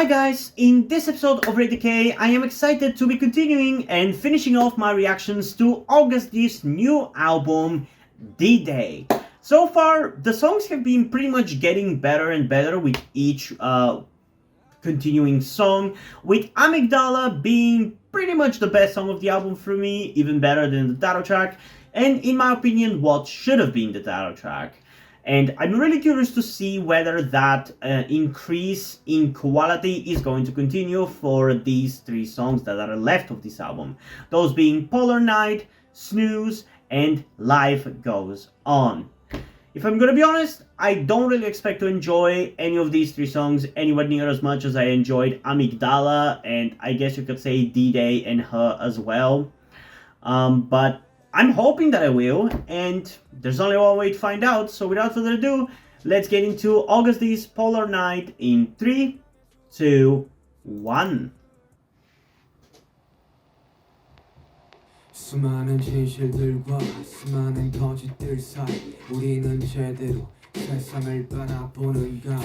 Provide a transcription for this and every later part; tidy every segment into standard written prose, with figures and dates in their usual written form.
Hi guys, in this episode of Rate Decay, I am excited to be continuing and finishing off my reactions to August D's new album, D-Day. So far, the songs have been pretty much getting better and better with each continuing song, with Amygdala being pretty much the best song of the album for me, even better than the title track, and in my opinion, what should have been the title track. And I'm really curious to see whether that increase in quality is going to continue for these three songs that are left of this album. Those being Polar Night, Snooze, and Life Goes On. If I'm gonna be honest, I don't really expect to enjoy any of these three songs anywhere near as much as I enjoyed Amygdala, and I guess you could say D-Day and Her as well. But I'm hoping that I will, and there's only one way to find out, so without further ado, let's get into August D's Polar Night in 3, 2, 1. 수많은 진실들과 수많은 거짓들 사이 우리는 제대로 세상을 바라보는가.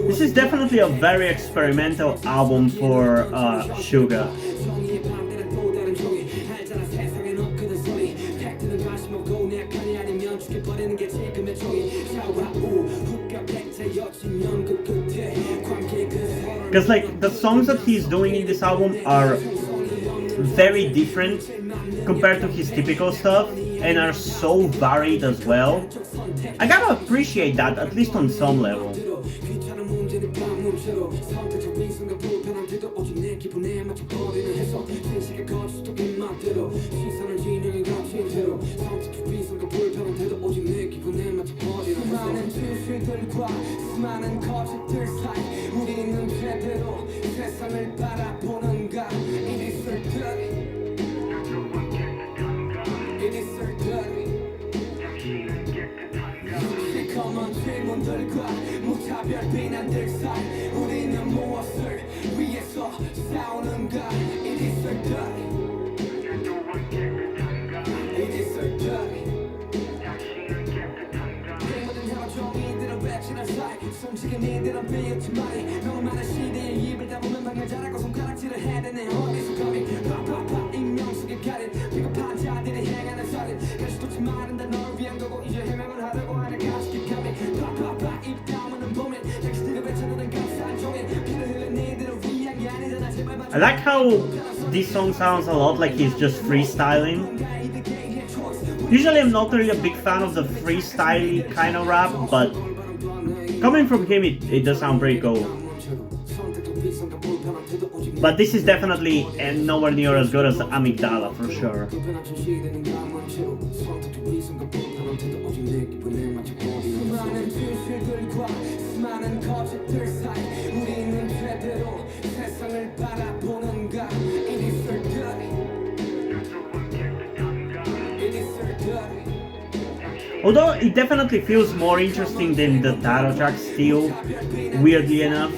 This is definitely a very experimental album for Suga. Because like the songs that he's doing in this album are very different compared to his typical stuff and are so varied as well. I gotta appreciate that, at least on some level. I like how this song sounds a lot like he's just freestyling. Usually I'm not really a big fan of the freestyle kind of rap, but coming from him it does sound pretty cool. But this is definitely nowhere near as good as Amygdala for sure. Although it definitely feels more interesting than the title track still, weirdly enough.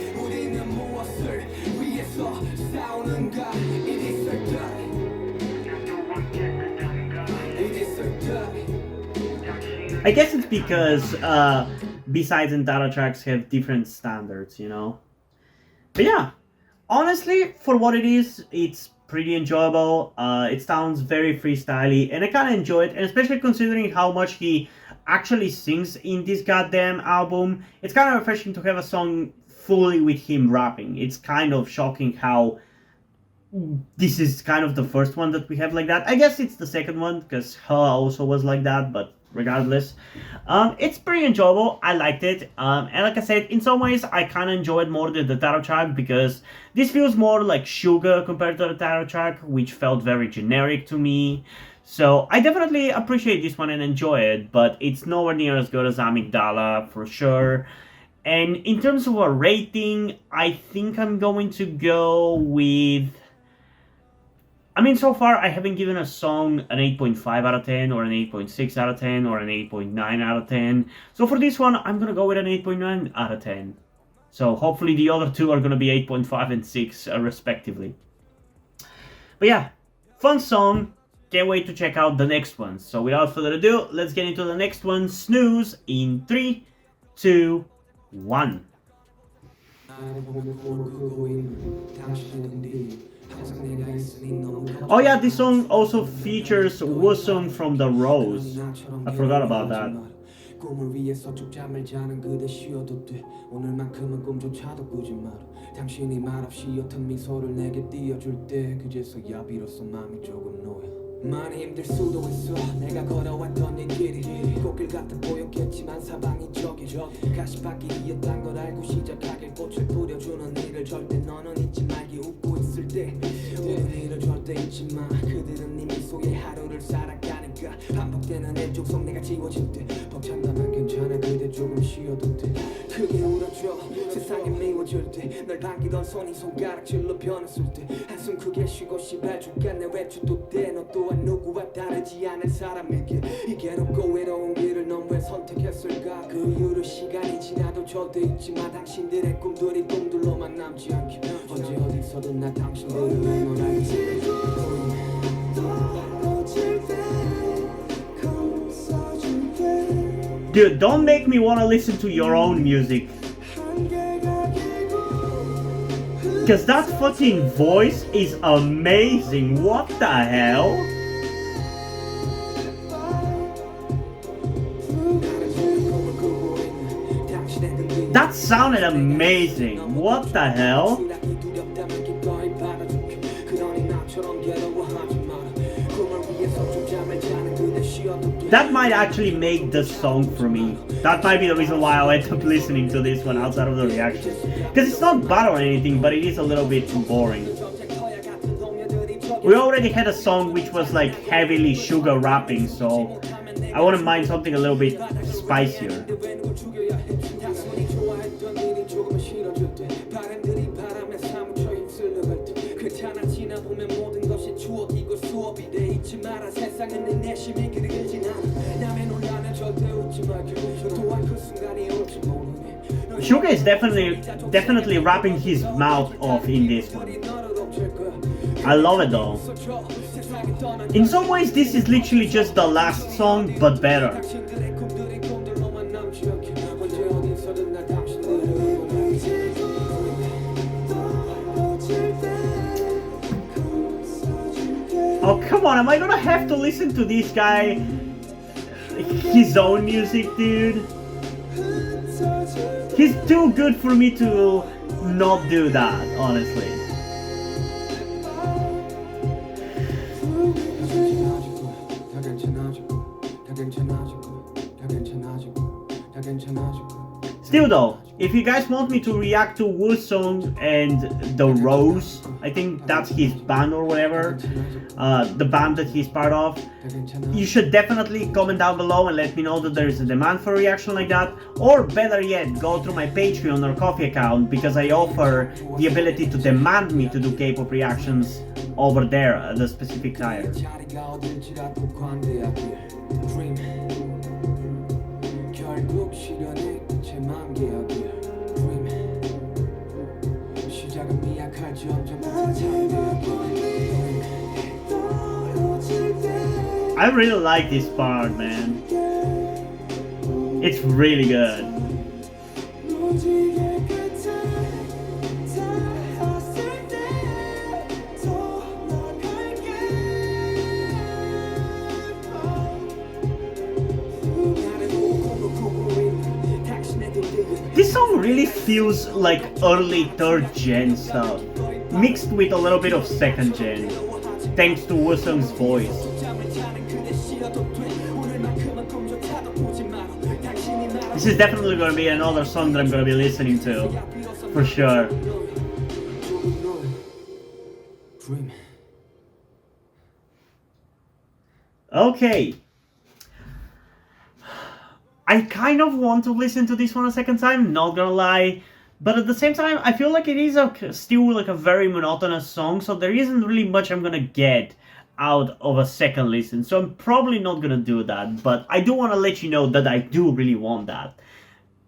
I guess it's because B-sides and title tracks have different standards, you know? But yeah, honestly, for what it is, it's pretty enjoyable. It sounds very freestyly, and I kind of enjoy it, and especially considering how much he actually sings in this goddamn album. It's kind of refreshing to have a song fully with him rapping. It's kind of shocking how this is kind of the first one that we have like that. I guess it's the second one, because Her also was like that, but regardless, it's pretty enjoyable. I liked it, and like I said, in some ways I kind of enjoyed more than the title track, because this feels more like Suga compared to the title track, which felt very generic to me. So I definitely appreciate this one and enjoy it, but it's nowhere near as good as Amygdala for sure. And in terms of a rating, I think I'm going to go with, I mean, so far I haven't given a song an 8.5 out of 10 or an 8.6 out of 10 or an 8.9 out of 10. So for this one, I'm going to go with an 8.9 out of 10. So hopefully the other two are going to be 8.5 and 6 respectively. But yeah, fun song. Can't wait to check out the next one. So without further ado, let's get into the next one, Snooze, in 3, 2, 1. Oh yeah, this song also features Woo-sung from The Rose. I forgot about that. 꿈을 위해서 쭉 잠을 자는 그대 쉬어도 돼 오늘만큼은 꿈조차도 꾸지 마라 당신이 말없이 옅은 미소를 내게 띄워줄 때 그제서야 비로소 마음이 조금 놓여 많이 힘들 수도 있어 내가 걸어왔던 이 길이 꽃길 같아 보였겠지만 사방이 저기 가시밭길이었단 걸 알고 시작하길 꽃을 뿌려주는 일을 절대 너는 잊지 말기 웃고 있을 때 오는 일을 절대 잊지 마 그들은 네 미소에 하루를 살아가니까 반복되는 일족 속 내가 지워질 때 벅찬다면 괜찮아 그대 조금 쉬어도 돼 크게 울어줘 세상에 미워질 때 널 반기던 손이 손가락질로 변했을 때 한숨 크게 쉬고 싶어 죽겠네 외출도 돼너 또한 누구와 다르지 않은 사람에게 이게 높고 외로운 길을 넌 왜 선택했을까 그 이유를 시간이 지나도 절대 잊지 마 당신들의 꿈들이 꿈들로만 남지 않게 언제 어디서든 나 당신들을 응원할게 Dude, don't make me wanna listen to your own music. Cause that fucking voice is amazing. What the hell? That sounded amazing. What the hell? That might actually make the song for me. That might be the reason why I end up listening to this one outside of the reaction. Because it's not bad or anything, but it is a little bit boring. We already had a song which was like heavily sugar rapping, so I wouldn't mind something a little bit spicier. Suga is definitely rapping his mouth off in this one. I love it though. In some ways this is literally just the last song but better. Oh come on, am I gonna have to listen to this guy, his own music, dude? He's too good for me to not do that, honestly. Still though, if you guys want me to react to Woo-sung and The Rose, I think that's his band or whatever, the band that he's part of, you should definitely comment down below and let me know that there is a demand for a reaction like that, or better yet, go through my Patreon or Coffee account, because I offer the ability to demand me to do K-pop reactions over there at a specific time. I really like this part, man. It's really good. This song really feels like early 3rd gen stuff, mixed with a little bit of 2nd gen, thanks to Woo-sung's voice. This is definitely going to be another song that I'm going to be listening to, for sure. Okay. I kind of want to listen to this one a second time, not gonna lie. But at the same time, I feel like it is still like a very monotonous song, so there isn't really much I'm gonna get out of a second listen. So I'm probably not gonna do that, but I do want to let you know that I do really want that.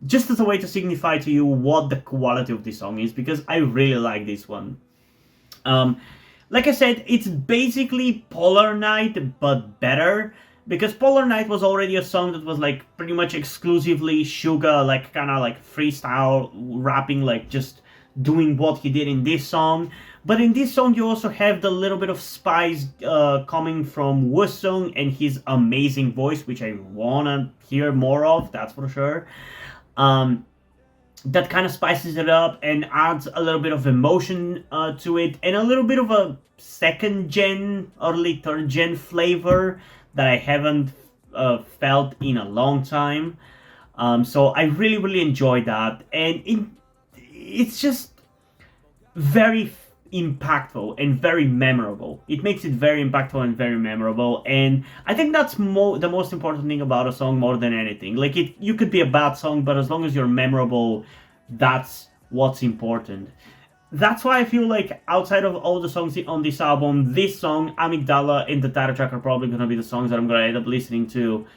Just as a way to signify to you what the quality of this song is, because I really like this one. Like I said, it's basically Polar Night, but better. because Polar Night was already a song that was like pretty much exclusively Suga, like kind of like freestyle rapping, like just doing what he did in this song. But in this song, you also have the little bit of spice coming from Wusung and his amazing voice, which I wanna hear more of. That's for sure. Um, that kind of spices it up and adds a little bit of emotion to it, and a little bit of a second gen, early third gen flavor that I haven't felt in a long time. So I really, really enjoyed that, and it's just very impactful and very memorable. It makes it very impactful and very memorable, and I think that's the most important thing about a song more than anything. Like you could be a bad song, but as long as you're memorable, that's what's important. That's why I feel like outside of all the songs on this album, this song, Amygdala, and the title track are probably gonna be the songs that I'm gonna end up listening to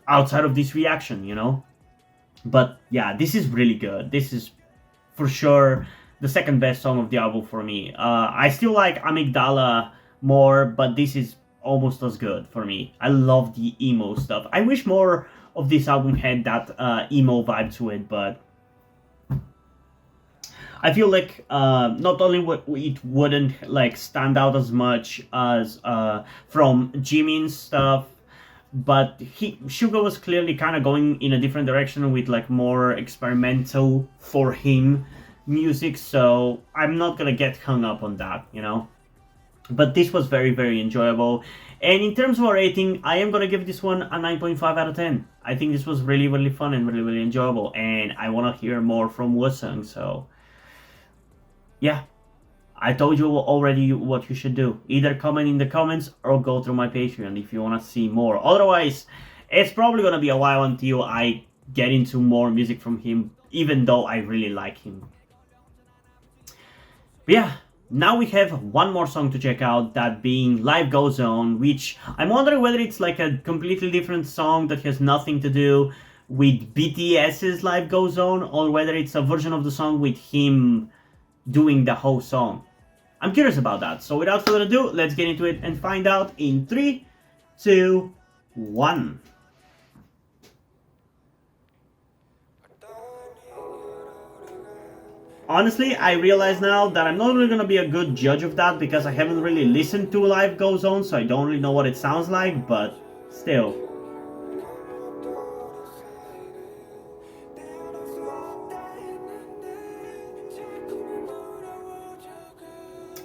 outside of this reaction, you know? But yeah, this is really good. This is for sure the second best song of the album for me. I still like Amygdala more, but this is almost as good for me. I love the emo stuff. I wish more of this album had that emo vibe to it, but I feel like not only it wouldn't like stand out as much as from Jimin's stuff, but Suga was clearly kind of going in a different direction with like more experimental for him music, so I'm not gonna get hung up on that, you know. But this was very, very enjoyable, and in terms of a rating, I am gonna give this one a 9.5 out of 10. I think this was really, really fun and really, really enjoyable, and I want to hear more from Wusung. So yeah, I told you already what you should do. Either comment in the comments or go through my Patreon if you want to see more. Otherwise, it's probably gonna be a while until I get into more music from him, even though I really like him. But yeah, now we have one more song to check out, that being Life Goes On, which I'm wondering whether it's like a completely different song that has nothing to do with BTS's Life Goes On, or whether it's a version of the song with him doing the whole song. I'm curious about that, so without further ado, let's get into it and find out in 3, 2, 1. Honestly, I realize now that I'm not really gonna be a good judge of that because I haven't really listened to Life Goes On, so I don't really know what it sounds like, but still.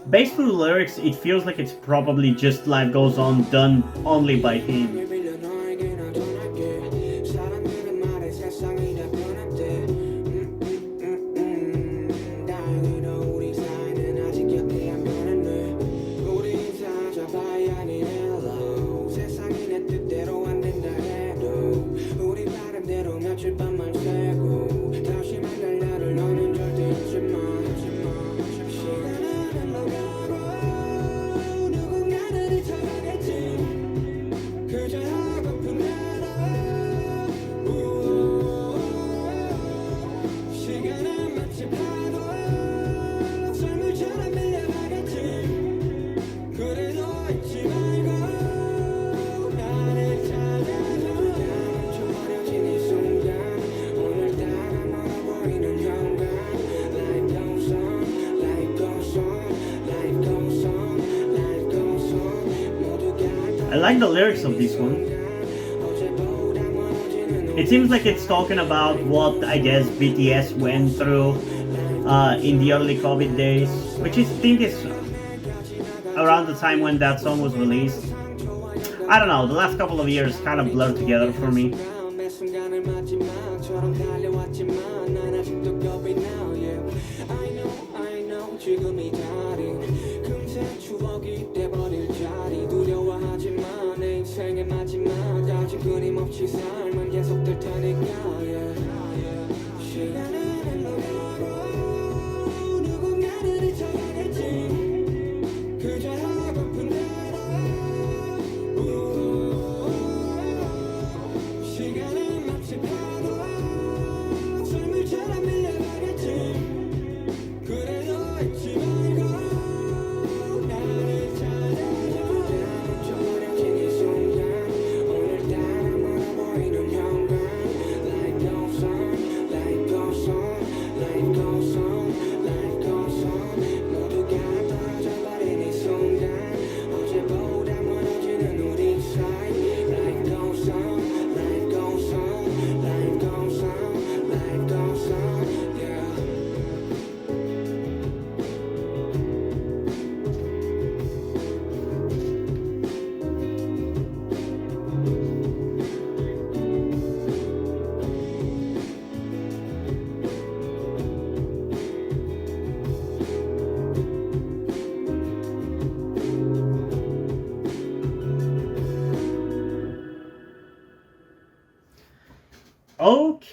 Based on the lyrics, it feels like it's probably just Life Goes On done only by him. I like the lyrics of this one. It seems like it's talking about what I guess BTS went through in the early COVID days, which I think is around the time when that song was released. I don't know, the last couple of years kind of blurred together for me.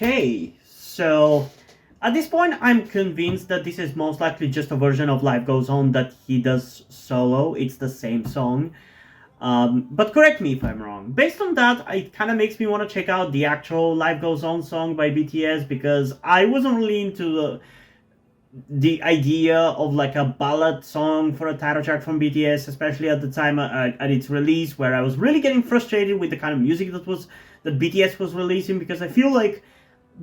Okay, so at this point, I'm convinced that this is most likely just a version of Life Goes On that he does solo. It's the same song. But correct me if I'm wrong. Based on that, it kind of makes me want to check out the actual Life Goes On song by BTS, because I wasn't really into the idea of like a ballad song for a title track from BTS, especially at the time at its release, where I was really getting frustrated with the kind of music that BTS was releasing, because I feel like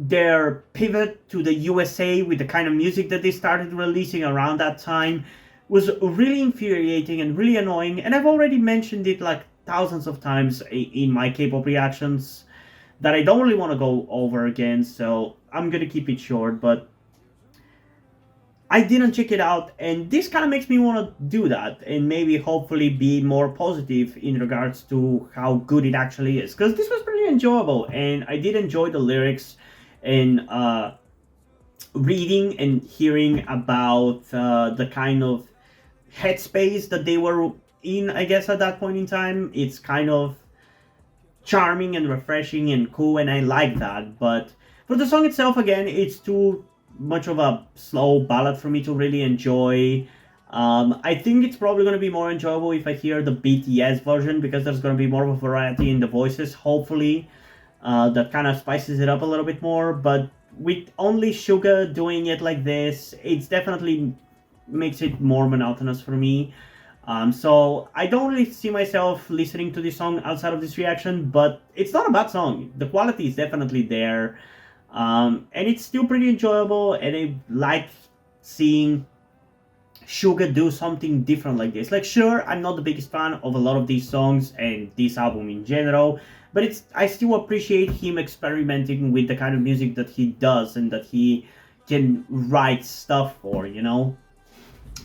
their pivot to the USA with the kind of music that they started releasing around that time was really infuriating and really annoying. And I've already mentioned it like thousands of times in my K-pop reactions that I don't really want to go over again, so I'm gonna keep it short. But I didn't check it out, and this kind of makes me want to do that and maybe hopefully be more positive in regards to how good it actually is, because this was pretty enjoyable and I did enjoy the lyrics and reading and hearing about the kind of headspace that they were in, I guess, at that point in time. It's kind of charming and refreshing and cool, and I like that. But for the song itself, again, it's too much of a slow ballad for me to really enjoy. I think it's probably going to be more enjoyable if I hear the BTS version, because there's going to be more of a variety in the voices, hopefully. That kind of spices it up a little bit more. But with only Suga doing it like this, it's definitely makes it more monotonous for me. So I don't really see myself listening to this song outside of this reaction, but it's not a bad song. The quality is definitely there. And it's still pretty enjoyable, and I like seeing Suga do something different like this. Like, sure, I'm not the biggest fan of a lot of these songs and this album in general, but I still appreciate him experimenting with the kind of music that he does and that he can write stuff for, you know?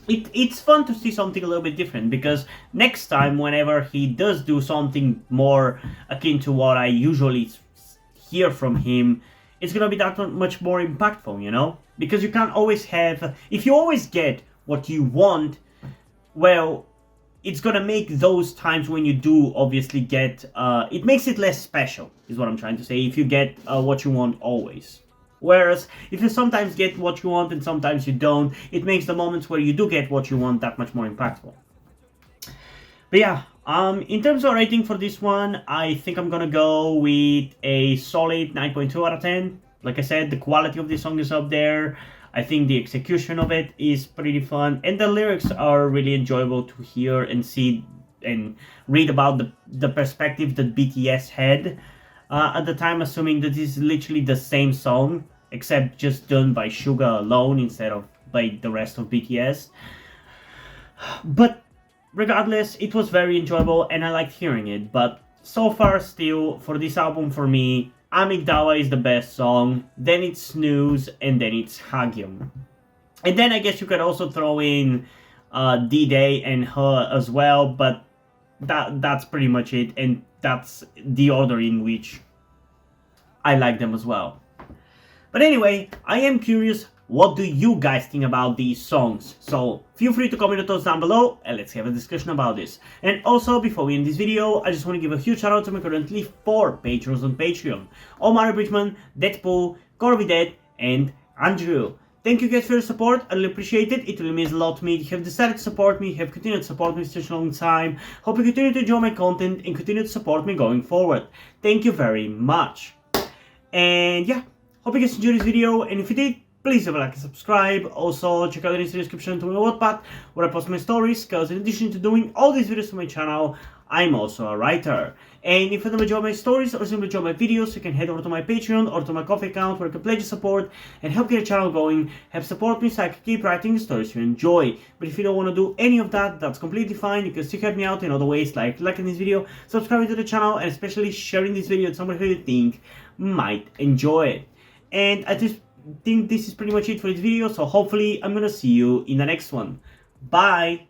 It's fun to see something a little bit different, because next time, whenever he does do something more akin to what I usually hear from him, it's gonna be that much more impactful, you know? Because you can't always have... If you always get what you want, well, it's gonna make those times when you do obviously get... it makes it less special, is what I'm trying to say, if you get what you want always. Whereas, if you sometimes get what you want and sometimes you don't, it makes the moments where you do get what you want that much more impactful. But yeah, in terms of rating for this one, I think I'm gonna go with a solid 9.2 out of 10. Like I said, the quality of this song is up there. I think the execution of it is pretty fun, and the lyrics are really enjoyable to hear and see and read about the perspective that BTS had at the time, assuming that this is literally the same song, except just done by Suga alone instead of by the rest of BTS. But regardless, it was very enjoyable and I liked hearing it. But so far, still, for this album, for me, Amigdala is the best song, then it's Snooze, and then it's Hagyum. And then I guess you could also throw in D-Day and Her as well, but that's pretty much it, and that's the order in which I like them as well. But anyway, I am curious, what do you guys think about these songs? So feel free to comment your thoughts down below and let's have a discussion about this. And also, before we end this video, I just want to give a huge shout out to my currently 4 patrons on Patreon: Omar Bridgman, Deadpool, Corvidet, and Andrew. Thank you guys for your support, I really appreciate it. It really means a lot to me. You have decided to support me, you have continued to support me for such a long time. Hope you continue to enjoy my content and continue to support me going forward. Thank you very much. And yeah, hope you guys enjoyed this video, and if you did, please leave a like and subscribe. Also, check out the link in the description to my Wattpad, where I post my stories, because in addition to doing all these videos on my channel, I'm also a writer. And if you don't enjoy my stories or simply enjoy my videos, you can head over to my Patreon or to my Ko-fi account, where you can pledge your support and help get the channel going, help support me so I can keep writing the stories you enjoy. But if you don't want to do any of that, that's completely fine. You can still help me out in other ways, like liking this video, subscribing to the channel, and especially sharing this video with somebody who you think might enjoy it. And I just think this is pretty much it for this video, so hopefully I'm gonna see you in the next one. Bye!